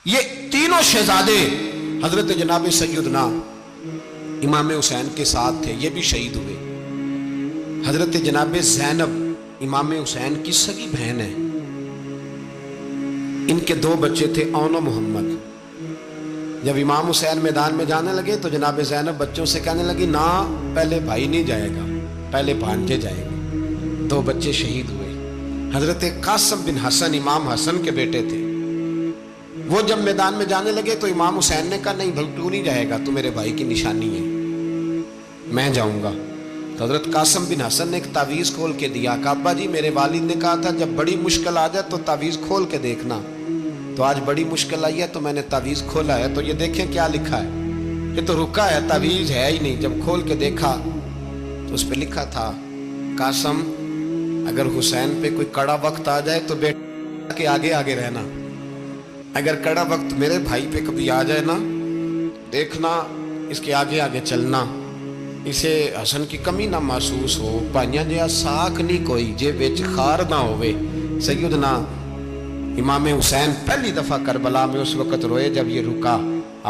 یہ تینوں شہزادے حضرت جناب سیدنا امام حسین کے ساتھ تھے، یہ بھی شہید ہوئے۔ حضرت جناب زینب امام حسین کی سگی بہن ہے، ان کے دو بچے تھے اون و محمد۔ جب امام حسین میدان میں جانے لگے تو جناب زینب بچوں سے کہنے لگی نہ، پہلے بھائی نہیں جائے گا، پہلے بھانجے جائیں گے۔ دو بچے شہید ہوئے۔ حضرت قاسم بن حسن امام حسن کے بیٹے تھے، وہ جب میدان میں جانے لگے تو امام حسین نے کہا نہیں بھائی تو نہیں جائے گا، تو میرے بھائی کی نشانی ہے، میں جاؤں گا۔ تو حضرت قاسم بن حسن نے ایک تعویذ کھول کے دیا کہ ابا جی میرے والد نے کہا تھا جب بڑی مشکل آ جائے تو تعویذ کھول کے دیکھنا، تو آج بڑی مشکل آئی ہے تو میں نے تعویذ کھولا ہے، تو یہ دیکھیں کیا لکھا ہے، یہ تو رکا ہے، تعویذ ہے ہی نہیں۔ جب کھول کے دیکھا تو اس پہ لکھا تھا قاسم اگر حسین پہ کوئی کڑا وقت آ جائے تو بیٹا کے آگے آگے رہنا، اگر کڑا وقت میرے بھائی پہ کبھی آ جائے نا دیکھنا اس کے آگے آگے چلنا، اسے حسن کی کمی نہ محسوس ہو، پائیاں جیا ساکھ نہیں کوئی جے وچ خار نہ ہوئے۔ سیدنا امام حسین پہلی دفعہ کربلا میں اس وقت روئے جب یہ رکا،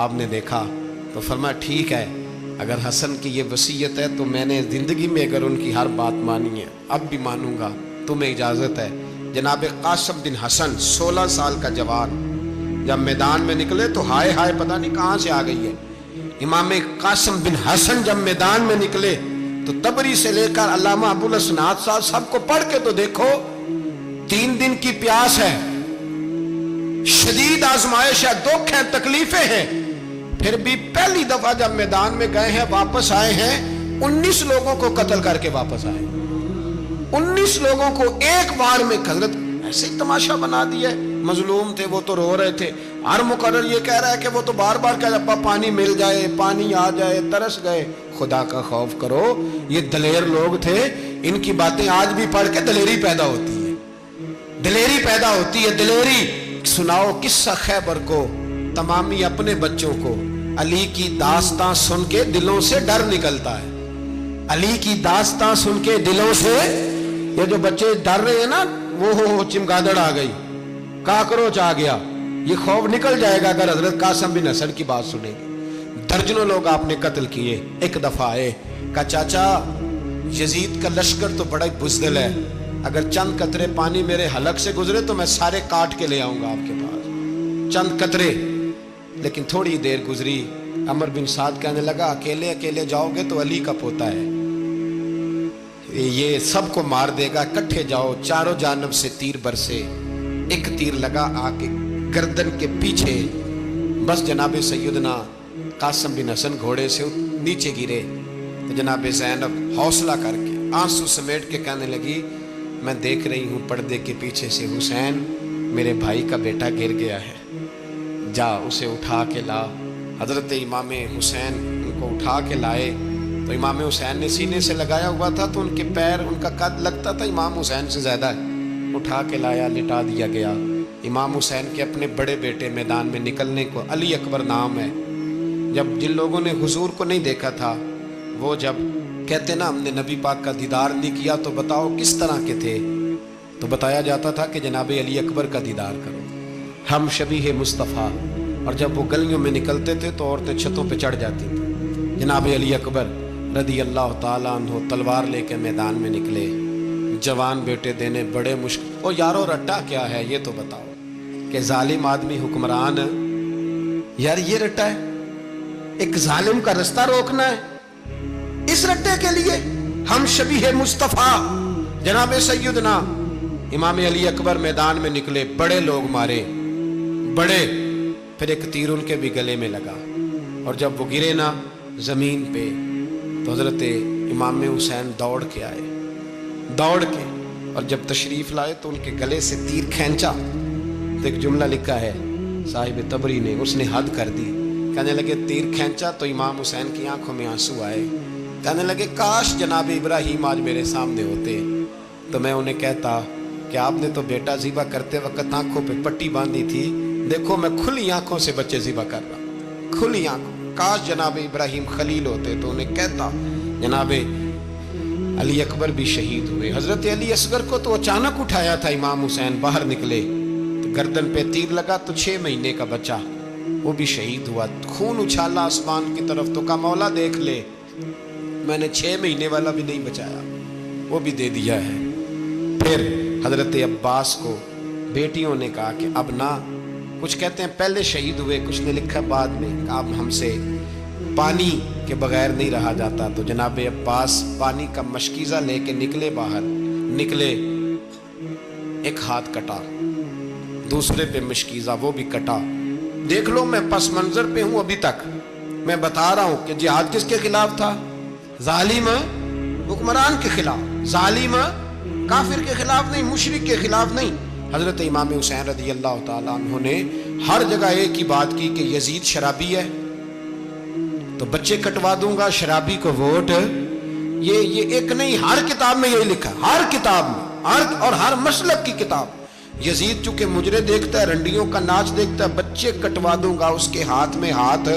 آپ نے دیکھا تو فرمایا ٹھیک ہے، اگر حسن کی یہ وصیت ہے تو میں نے زندگی میں اگر ان کی ہر بات مانی ہے اب بھی مانوں گا، تمہیں اجازت ہے۔ جناب قاسم بن حسن 16 سال کا جوان جب میدان میں نکلے تو ہائے ہائے پتہ نہیں کہاں سے آ گئی ہے۔ امام قاسم بن حسن جب میدان میں نکلے تو تبری سے لے کر علامہ ابوالحسنات صاحب سب کو پڑھ کے تو دیکھو، 3 دن کی پیاس ہے، شدید آزمائش ہے، دکھ ہے، تکلیفیں ہیں، پھر بھی پہلی دفعہ جب میدان میں گئے ہیں واپس آئے ہیں 19 لوگوں کو قتل کر کے واپس آئے، 19 لوگوں کو ایک بار میں حضرت ایسے ہی تماشا بنا دیا۔ مظلوم تھے وہ تو رو رہے تھے، ہر مقرر یہ کہہ رہا ہے کہ وہ تو بار بار کہہ رہا پانی مل جائے، پانی آ جائے، ترس گئے۔ خدا کا خوف کرو، یہ دلیر لوگ تھے، ان کی باتیں آج بھی پڑھ کے دلیری پیدا ہوتی ہے، دلیری پیدا ہوتی ہے، دلیری۔ سناؤ قصہ خیبر کو تمامی اپنے بچوں کو، علی کی داستان سن کے دلوں سے ڈر نکلتا ہے، علی کی داستان سن کے دلوں سے یہ جو بچے ڈر رہے ہیں نا وہ چمگادڑ آ گئی، کاکروچ آ گیا، یہ خوف نکل جائے گا اگر حضرت قاسم بن حسن کی بات سنیں گے۔ درجنوں لوگ آپ نے قتل کیے۔ ایک دفعہ آئے کہا چاچا یزید کا لشکر تو بڑا بزدل ہے، اگر چند قطرے پانی میرے حلق سے گزرے تو میں سارے کاٹ کے لے آؤں گا آپ کے پاس، چند قطرے۔ لیکن تھوڑی دیر گزری، عمر بن سعد کہنے لگا اکیلے اکیلے جاؤ گے تو علی کا پوتا ہے، یہ سب کو مار دے گا، کٹھے جاؤ۔ چاروں جانب سے تیر برسے، ایک تیر لگا آ کے گردن کے پیچھے، بس جناب سیدنا قاسم بن حسن گھوڑے سے نیچے گرے تو جناب زینب حوصلہ کر کے آنسو سمیٹ کے کہنے لگی میں دیکھ رہی ہوں پردے کے پیچھے سے حسین میرے بھائی کا بیٹا گر گیا ہے، جا اسے اٹھا کے لا۔ حضرت امام حسین ان کو اٹھا کے لائے تو امام حسین نے سینے سے لگایا ہوا تھا تو ان کے پیر، ان کا قد لگتا تھا امام حسین سے زیادہ ہے، اٹھا کے لایا، لٹا دیا گیا۔ امام حسین کے اپنے بڑے بیٹے میدان میں نکلنے کو علی اکبر نام ہے، جب جن لوگوں نے حضور کو نہیں دیکھا تھا وہ جب کہتے نا ہم نے نبی پاک کا دیدار نہیں کیا تو بتاؤ کس طرح کے تھے، تو بتایا جاتا تھا کہ جناب علی اکبر کا دیدار کرو، ہم شبیہ مصطفیٰ۔ اور جب وہ گلیوں میں نکلتے تھے تو عورتیں چھتوں پہ چڑھ جاتی تھیں۔ جناب علی اکبر رضی اللہ تعالیٰ عنہ تلوار لے کے میدان میں نکلے، جوان بیٹے دینے بڑے مشکل۔ او یارو رٹا کیا ہے یہ تو بتاؤ، کہ ظالم آدمی حکمران، یار یہ رٹا ہے، ایک ظالم کا رستہ روکنا ہے، اس رٹے کے لیے ہم شبیہ مصطفیٰ۔ جناب سیدنا امام علی اکبر میدان میں نکلے، بڑے لوگ مارے، بڑے، پھر ایک تیر ان کے بھی گلے میں لگا، اور جب وہ گرے نا زمین پہ تو حضرت امام حسین دوڑ کے آئے، دوڑ کے، اور جب تشریف لائے تو ان کے گلے سے تیر کھینچا تو ایک جملہ لکھا ہے صاحب تبری نے، اس نے حد کر دی، کہنے لگے تیر کھینچا تو امام حسین کی آنکھوں میں آنسو آئے، کہنے لگے کاش جناب ابراہیم آج میرے سامنے ہوتے تو میں انہیں کہتا کہ آپ نے تو بیٹا ذبح کرتے وقت آنکھوں پہ پٹی باندھی تھی، دیکھو میں کھلی آنکھوں سے بچے ذبح کر رہا ہوں، کھلی آنکھوں، کاش جناب ابراہیم خلیل ہوتے تو انہیں کہتا۔ جناب علی اکبر بھی شہید ہوئے۔ حضرت علی اصغر کو تو اچانک اٹھایا تھا امام حسین، باہر نکلے تو गर्दन पे तीर लगा तो 6 महीने का बच्चा वो भी शहीद हुआ। खून उछाला आसमान की तरफ तो कहा मौला देख ले, मैंने 6 महीने वाला भी नहीं बचाया, वो भी दे दिया है। फिर हजरत अब्बास को बेटियों ने कहा कि अब ना, कुछ कहते हैं पहले शहीद हुए, कुछ ने लिखा बाद में, अब हमसे पानी के बगैर नहीं रहा जाता। तो जनाब अब्बास पानी का मशकीज़ा लेके निकले, बाहर निकले, एक हाथ कटा, दूसरे पे मशकीज़ा, वो भी कटा। देख लो मैं पस मंजर पे हूं अभी तक, मैं बता रहा हूं कि जिहाद किसके खिलाफ था? जालिम हुक्मरान के खिलाफ, जालिम काफिर के खिलाफ नहीं, मुशरिक के खिलाफ नहीं। हजरत इमाम हुसैन रज़ी अल्लाह तआला अन्हु ने हर जगह एक ही बात की कि यजीद शराबी है तो बच्चे कटवा दूंगा, शराबी को वोट। ये एक नहीं, हर किताब में यही लिखा, हर किताब में, और हर मसलक की किताब। यजीद चूंकि मुजरे देखता है, रंडियों का नाच देखता है, बच्चे कटवा दूंगा, उसके हाथ में हाथ।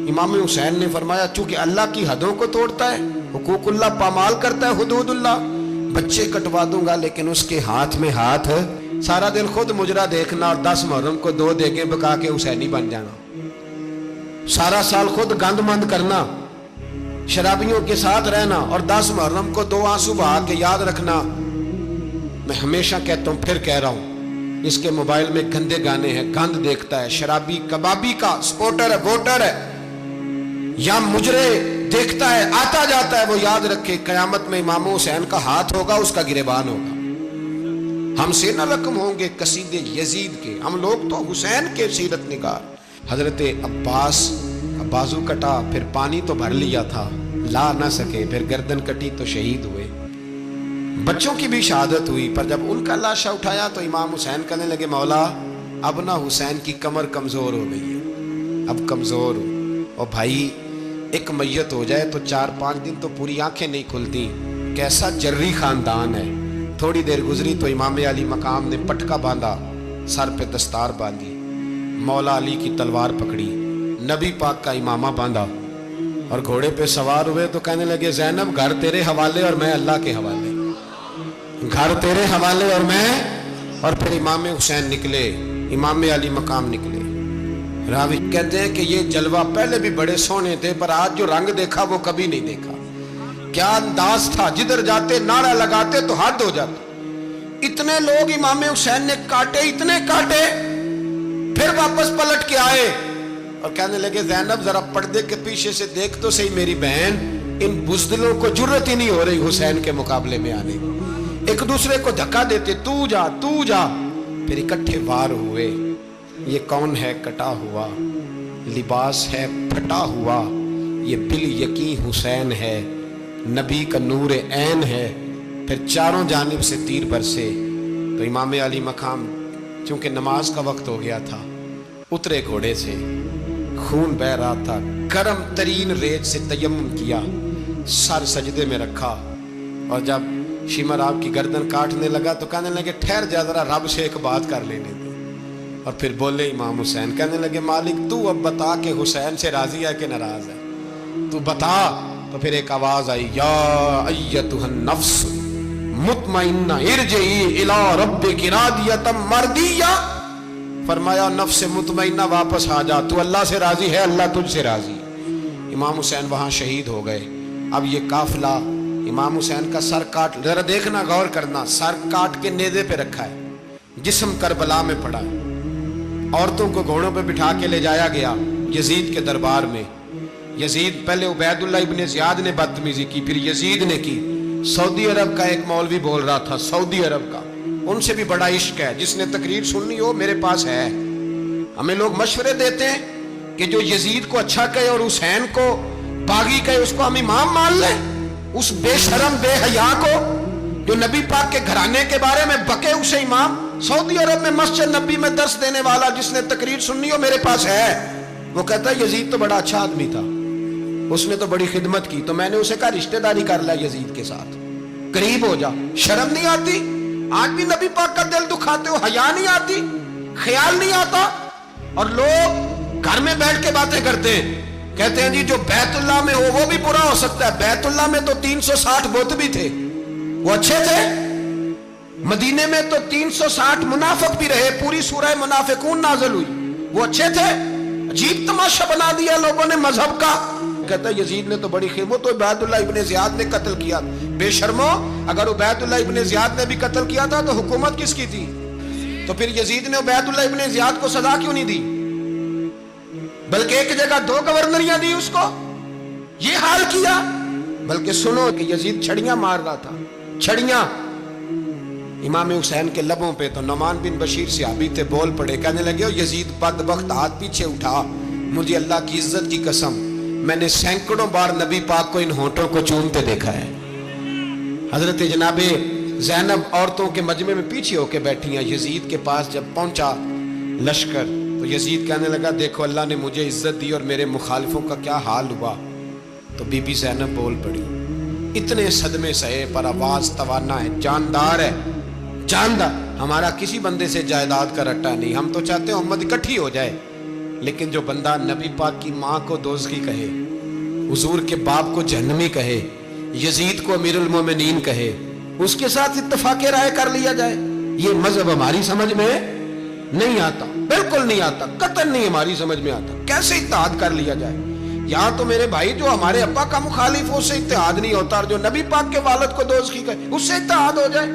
इमाम हुसैन ने फरमाया चूंकि अल्लाह की हदों को तोड़ता है, हुकूकुल्लाह पामाल करता है, हुदूदुल्लाह, बच्चे कटवा दूंगा लेकिन उसके हाथ में हाथ। सारा दिन खुद मुजरा देखना और 10 मुहर्रम को 2 देगे बका के हुसैनी बन जाना, सारा साल खुद गंद मंद करना, शराबियों के साथ रहना और 10 मुहर्रम को 2 आंसू बहा के याद रखना। मैं हमेशा कहता हूं, फिर कह रहा हूं, इसके मोबाइल में गंदे गाने हैं, गंद देखता है, शराबी कबाबी का सपोर्टर है, वोटर है, या मुजरे देखता है, आता जाता है, वो याद रखे कयामत में इमाम हुसैन का हाथ होगा, उसका गिरेबान होगा। हमसे न रकम होंगे कसीदे यजीद के, हम लोग तो हुसैन के सीरत निगार। हजरत अब्बास का बाजू कटा, फिर पानी तो भर लिया था, ला ना सके, फिर गर्दन कटी तो शहीद हुए। बच्चों की भी शहादत हुई, पर जब उनका लाशा उठाया तो इमाम हुसैन कहने लगे मौला अब ना हुसैन की कमर कमजोर हो गई है, अब कमजोर हो, और भाई एक मैयत हो जाए तो 4-5 दिन तो पूरी आंखें नहीं खुलती, कैसा जर्री खानदान है। थोड़ी देर गुजरी तो इमाम अली मकाम ने पटका बांधा, सर पे दस्तार बांधी, मौला अली की तलवार पकड़ी, नबी पाक का इमामा बांधा और घोड़े पे सवार हुए तो कहने लगे ज़ैनब घर तेरे हवाले और मैं अल्लाह के हवाले, घर तेरे हवाले और मैं। और फिर इमाम हुसैन निकले, इमाम अली मकाम निकले। रावी कहते हैं कि ये जलवा पहले भी बड़े सोने थे, पर आज जो रंग देखा वो कभी नहीं देखा। क्या अंदाज था, जिधर जाते नारा लगाते तो हद हो जाता। इतने लोग इमाम हुसैन ने काटे, इतने काटे, फिर वापस पलट के आए और कहने लगे ज़ैनब जरा पर्दे के पीछे से देख तो सही मेरी बहन, इन बुज़दिलों को जुर्रत ही नहीं हो रही हुसैन के मुकाबले में आने। एक दूसरे को धक्का देते, तू जा तू जा, फिर इकट्ठे वार हुए। ये कौन है कटा हुआ, लिबास है फटा हुआ, ये बिल यकीन हुसैन है, नबी का नूर ऐन है। फिर चारों जानिब से तीर बरसे तो इमाम अली मकाम चूंकि नमाज का वक्त हो गया था, उतरे घोड़े से, खून बह रहा था, गर्म तरीन रेत से तयम्मुम किया, सर सजदे में रखा, और जब शिमर आपकी गर्दन काटने लगा तो कहने लगे ठहर जा जरा, रब से एक बात कर लेने दे। और फिर बोले इमाम हुसैन, कहने लगे मालिक तू अब बता कि हुसैन से राजी है कि नाराज है, तू बता। तो फिर एक आवाज आई, या अय्यतुहन नफ्स मुतमइन्ना इरजिई इला रब्बिकी रादियतम मर्दिया। फरमाया नफ्स मुतमइन्ना वापस आ जा, तू अल्लाह से राजी है, अल्लाह तुझसे राजी। इमाम हुसैन वहां शहीद हो गए। अब ये काफिला इमाम हुसैन का सर काट, जरा देखना गौर करना, सर काट के नेज़े पे रखा है, जिस्म करबला में पड़ा है। औरतों को घोड़ों पे बिठा के ले जाया गया यजीद के दरबार में। यजीद, पहले उबैदुल्लाह इब्ने ज़ियाद ने बदतमीजी की, फिर यजीद ने की। सऊदी अरब का एक मौलवी बोल रहा था, सऊदी अरब का, उनसे भी बड़ा इश्क है, जिसने तकरीर सुननी हो मेरे पास है। हमें लोग मशवरे देते हैं कि जो यजीद को अच्छा कहे और हुसैन को बागी कहे उसको हम इमाम मान लें। उस बेशरम बेहया को जो नबी पाक के घराने के बारे में बके उसे इमाम। सऊदी अरब में मस्जिद नबी में दर्स देने वाला जिसने तकरीर सुननी हो मेरे पास है। वो कहता है यजीद तो बड़ा अच्छा आदमी था, उसने तो बड़ी खिदमत की, तो मैंने उसे कहा रिश्तेदारी कर ला यजीद के साथ, करीब हो जा। शर्म नहीं आती? आज भी नबी पाक का दिल दुखाते हो, हया नहीं आती, ख्याल नहीं आता। और लोग घर में बैठ के बातें करते हैं, कहते हैं जी जो बैतुल्लाह में हो वो भी बुरा हो सकता है। बैतुल्लाह में तो 360 बुत भी थे, वो अच्छे थे? मदीने में तो 360 मुनाफिक भी रहे, पूरी सूरह मुनाफिकून नाज़िल हुई। वो अच्छे थे, अजीब तमाशा बना दिया लोगों ने मजहब का। कहता है यजीद ने तो बड़ी वो तो उबैदुल्लाह इब्ने ज़ियाद ने कत्ल किया। बेशर्मो, अगर उबैदुल्लाह इब्ने ज़ियाद ने भी कत्ल किया था तो हुकूमत किसकी थी? तो फिर यजीद ने उबैदुल्लाह इब्ने ज़ियाद को सजा क्यों नहीं दी, बल्कि एक जगह 2 गवर्नरियां दी उसको? ये हाल किया। बल्कि सुनो कि यजीद छड़ियां मार रहा था, छड़ियां। इमाम हुसैन के लबों पे तो नुमान बिन बशीर सहाबी थे, बोल पड़े, कहने लगे, यजीद बदबख्त, हाथ पीछे उठा, मुझे अल्लाह की इज्जत की कसम, मैंने सैकड़ों बार नबी पाक को इन होंठों को चूमते देखा है। हजरत जनाबे ज़ैनब औरतों के मजमे में पीछे होके बैठी हैं। यजीद के पास जब पहुंचा लश्कर तो यजीद कहने लगा, देखो अल्लाह ने मुझे इज्जत दी और मेरे मुखालिफों का क्या हाल हुआ। तो बीबी ज़ैनब बोल पड़ी, इतने सदमे सहे पर आवाज तवाना है, जानदार है, जानदार। हमारा किसी बंदे से जायदाद का रट्टा नहीं, हम तो चाहते हैं उम्मत इकट्ठी हो जाए, लेकिन जो बंदा नबी पाक की माँ को दोज़खी कहे, हुजूर के बाप को जहन्नमी कहे, यजीद को अमीरुल मोमिनीन कहे, उसके साथ इत्तफाक राय कर लिया जाए, ये मजहब हमारी समझ में नहीं आता, बिल्कुल नहीं आता, कतई नहीं हमारी समझ में आता। कैसे इत्तेहाद कर लिया जाए? यहाँ तो मेरे भाई जो हमारे अब्बा का मुखालिफ हो उससे इत्तेहाद नहीं होता, और जो नबी पाक के वालिद को दोज़खी कहे उससे इत्तेहाद हो जाए।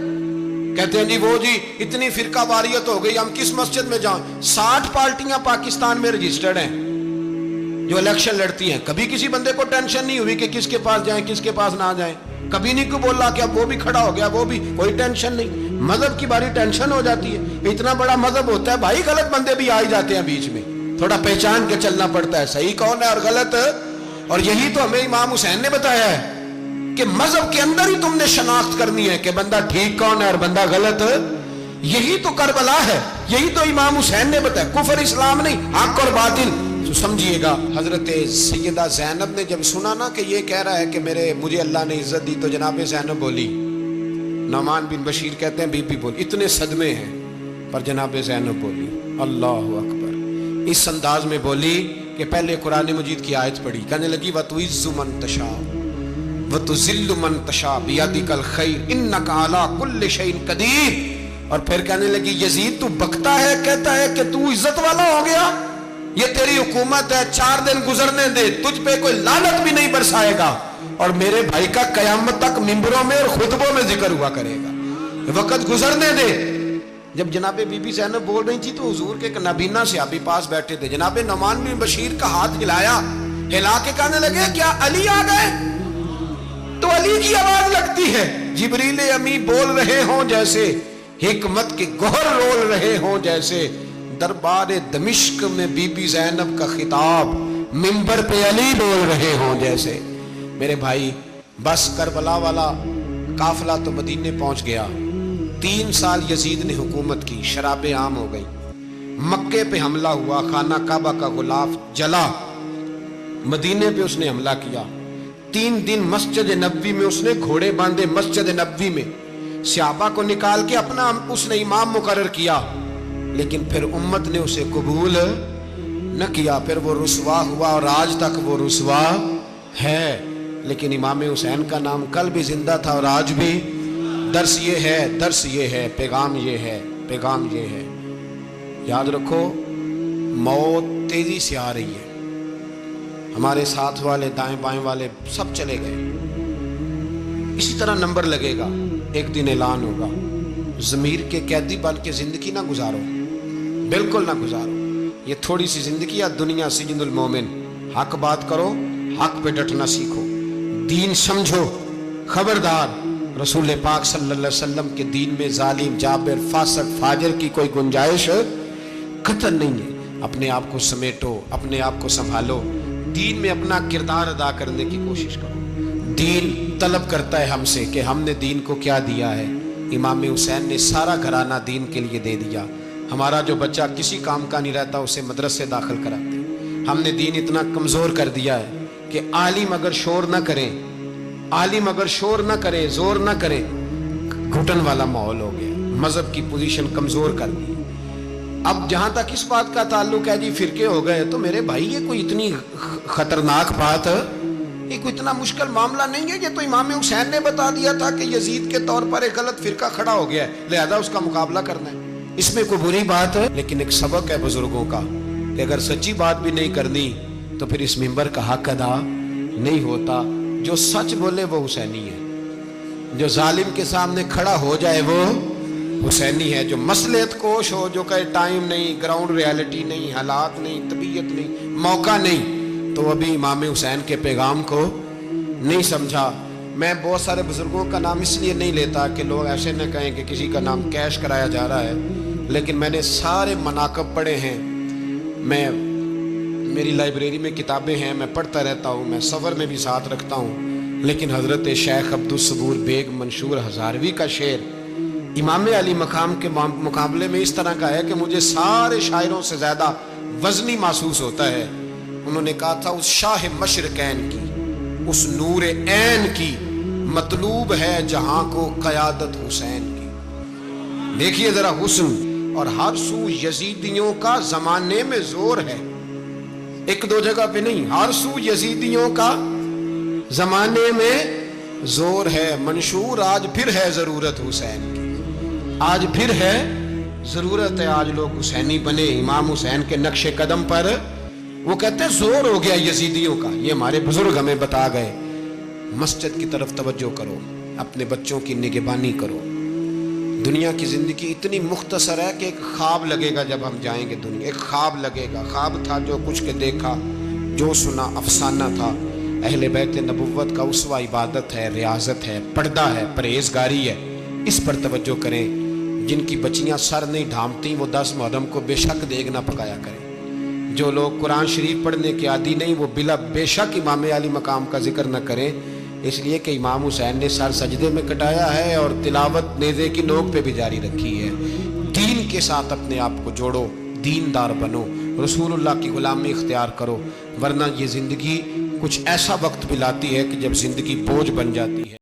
कहते हैं जी वो जी इतनी फिरका वारियत हो गई, हम किस मस्जिद में जाएं? 60 पार्टियां पाकिस्तान में रजिस्टर्ड हैं जो इलेक्शन लड़ती हैं। कभी किसी बंदे को टेंशन नहीं हुई कि किसके पास जाएं किसके पास ना जाएं, कभी नहीं कोई बोला कि अब वो भी खड़ा हो गया, वो भी, कोई टेंशन नहीं। मजहब की बारी टेंशन हो जाती है, इतना बड़ा मजहब होता है भाई, गलत बंदे भी आ ही जाते हैं बीच में, थोड़ा पहचान के चलना पड़ता है सही कौन है और गलत। और यही तो हमें इमाम हुसैन ने बताया है कि मजहब के अंदर ही तुमने शनाख्त करनी है कि बंदा ठीक कौन है और बंदा गलत। यही तो करबला है, यही तो इमाम हुसैन ने बताया, कुफर इस्लाम नहीं, हक और बातिल। तो समझिएगा, हजरत सैयदा ज़ैनब ने जब सुना ना कि ये कह रहा है कि मुझे अल्लाह ने इज्जत दी, तो जनाब ज़ैनब बोली, नुमान बिन बशीर कहते हैं बीबी बोली, इतने सदमे हैं, पर जनाब ज़ैनब बोली अल्लाहु अकबर, इस अंदाज में बोली कि पहले कुरान मजीद की आयत पढ़ी, कहने लगी वतुइज़्ज़ु मन तशा वतुज़िल्लु मन तशा बियदिकल खैर इन्नका अला कुल्लि शैइन कदीर। और फिर कहने लगी यजीद तू बकता है, कहता है कि तू इज्जत वाला हो गया, ये तेरी हुकूमत है, 4 दिन गुजरने दे, तुझ पे कोई लानत भी नहीं बरसाएगा, और मेरे भाई का कयामत तक मिंबरों में और खुतबों में जिक्र हुआ करेगा, वक्त गुजरने दे। जब जनाबे बीबी ज़ैनब बोल रही थी तो हुजूर के एक नबीना सहाबी पास बैठे थे, जनाबे नुमान बिन बशीर का हाथ हिलाया, हिला के कहने लगे क्या अली आ गए? तो अली की आवाज लगती है, जिब्रील अमी बोल रहे हों जैसे, हिकमत के गोहर रोल रहे हों जैसे, दरबार दमिश्क में बीबी ज़ैनब का खिताब, मिंबर पे अली बोल रहे हों जैसे। मेरे भाई बस करबला वाला काफिला तो मदीने पहुंच गया, 3 साल यजीद ने हुकूमत की, शराबें आम हो गई, मक्के पे हमला हुआ, खाना काबा का गुलाफ जला, मदीने पे उसने हमला किया, 3 दिन मस्जिद नबवी में उसने घोड़े बांधे, मस्जिद नबवी में सहाबा को निकाल के अपना उसने इमाम मुकर्रर किया, लेकिन फिर उम्मत ने उसे कबूल न किया, फिर वो रुसवा हुआ और आज तक वो रुसवा है। लेकिन इमाम हुसैन का नाम कल भी जिंदा था और आज भी। दर्स ये है, दर्स ये है, पैगाम ये है, पैगाम ये है, याद रखो मौत तेजी से आ रही है, हमारे साथ वाले दाएं बाएं वाले सब चले गए, इसी तरह नंबर लगेगा, एक दिन ऐलान होगा, ज़मीर के कैदी बन के जिंदगी ना गुजारो, बिल्कुल ना गुजारो, ये थोड़ी सी जिंदगी है दुनिया सिजनुल मोमिन। हक बात करो, हक पे डटना सीखो, दीन समझो, खबरदार रसूल पाक सल्लल्लाहु अलैहि वसल्लम के दीन में जालिम जाबिर फासिक फाजिर की कोई गुंजाइश कतई नहीं है। अपने आप को समेटो, अपने आप को संभालो, दीन में अपना किरदार अदा करने की कोशिश करो। दीन तलब करता है हमसे कि हमने दीन को क्या दिया है। इमाम हुसैन ने सारा घराना दीन के लिए दे दिया। हमारा जो बच्चा किसी काम का नहीं रहता उसे मदरसे दाखिल कराते। हमने दीन इतना कमज़ोर कर दिया है कि आलिम अगर शोर ना करें, आलिम अगर शोर ना करे, जोर ना करे, घुटन वाला माहौल हो गया, मजहब की पोजीशन कमज़ोर कर दी। अब जहाँ तक इस बात का ताल्लुक है जी फिरके हो गए, तो मेरे भाई ये कोई इतनी खतरनाक बात یہ کوئی اتنا مشکل معاملہ نہیں ہے، یہ تو امام حسین نے بتا دیا تھا کہ یزید کے طور پر ایک غلط فرقہ کھڑا ہو گیا ہے، لہذا اس کا مقابلہ کرنا ہے، اس میں کوئی بری بات ہے؟ لیکن ایک سبق ہے بزرگوں کا کہ اگر سچی بات بھی نہیں کرنی تو پھر اس منبر کا حق ادا نہیں ہوتا۔ جو سچ بولے وہ حسینی ہے، جو ظالم کے سامنے کھڑا ہو جائے وہ حسینی ہے، جو مصلحت کوش ہو، جو کہے ٹائم نہیں، گراؤنڈ ریالٹی نہیں، حالات نہیں، طبیعت نہیں، موقع نہیں، تو ابھی امام حسین کے پیغام کو نہیں سمجھا۔ میں بہت سارے بزرگوں کا نام اس لیے نہیں لیتا کہ لوگ ایسے نہ کہیں کہ کسی کا نام کیش کرایا جا رہا ہے، لیکن میں نے سارے مناقب پڑھے ہیں، میری لائبریری میں کتابیں ہیں، میں پڑھتا رہتا ہوں، میں سفر میں بھی ساتھ رکھتا ہوں، لیکن حضرت شیخ عبدالصبور بیگ منشور ہزاروی کا شعر امام علی مقام کے مقابلے میں اس طرح کا ہے کہ مجھے سارے شاعروں سے زیادہ وزنی محسوس ہوتا ہے۔ انہوں نے کہا تھا اس شاہ مشرقین کی، اس نور عین کی مطلوب ہے جہاں کو قیادت حسین کی۔ دیکھیے ذرا حسن، اور ہر سو یزیدیوں کا زمانے میں زور ہے، ایک دو جگہ پہ نہیں، ہر سو یزیدیوں کا زمانے میں زور ہے۔ منشور آج پھر ہے ضرورت حسین کی، آج پھر ہے ضرورت ہے، آج لوگ حسینی بنے، امام حسین کے نقش قدم پر۔ وہ کہتے ہیں زور ہو گیا یزیدیوں کا، یہ ہمارے بزرگ ہمیں بتا گئے۔ مسجد کی طرف توجہ کرو، اپنے بچوں کی نگہبانی کرو۔ دنیا کی زندگی اتنی مختصر ہے کہ ایک خواب لگے گا جب ہم جائیں گے دنیا، ایک خواب لگے گا، خواب تھا جو کچھ کے دیکھا، جو سنا افسانہ تھا۔ اہل بیت نبوت کا اسوہ عبادت ہے، ریاضت ہے، پردہ ہے، پرہیزگاری ہے، اس پر توجہ کریں۔ جن کی بچیاں سر نہیں ڈھانپتی وہ 10 محرم کو بے شک دیگ نہ پکایا کریں۔ جو لوگ قرآن شریف پڑھنے کے عادی نہیں وہ بے شک امام علی مقام کا ذکر نہ کریں، اس لیے کہ امام حسین نے سر سجدے میں کٹایا ہے اور تلاوت نیزے کی نوک پہ بھی جاری رکھی ہے۔ دین کے ساتھ اپنے آپ کو جوڑو، دیندار بنو، رسول اللہ کی غلامی اختیار کرو، ورنہ یہ زندگی کچھ ایسا وقت بھی لاتی ہے کہ جب زندگی بوجھ بن جاتی ہے۔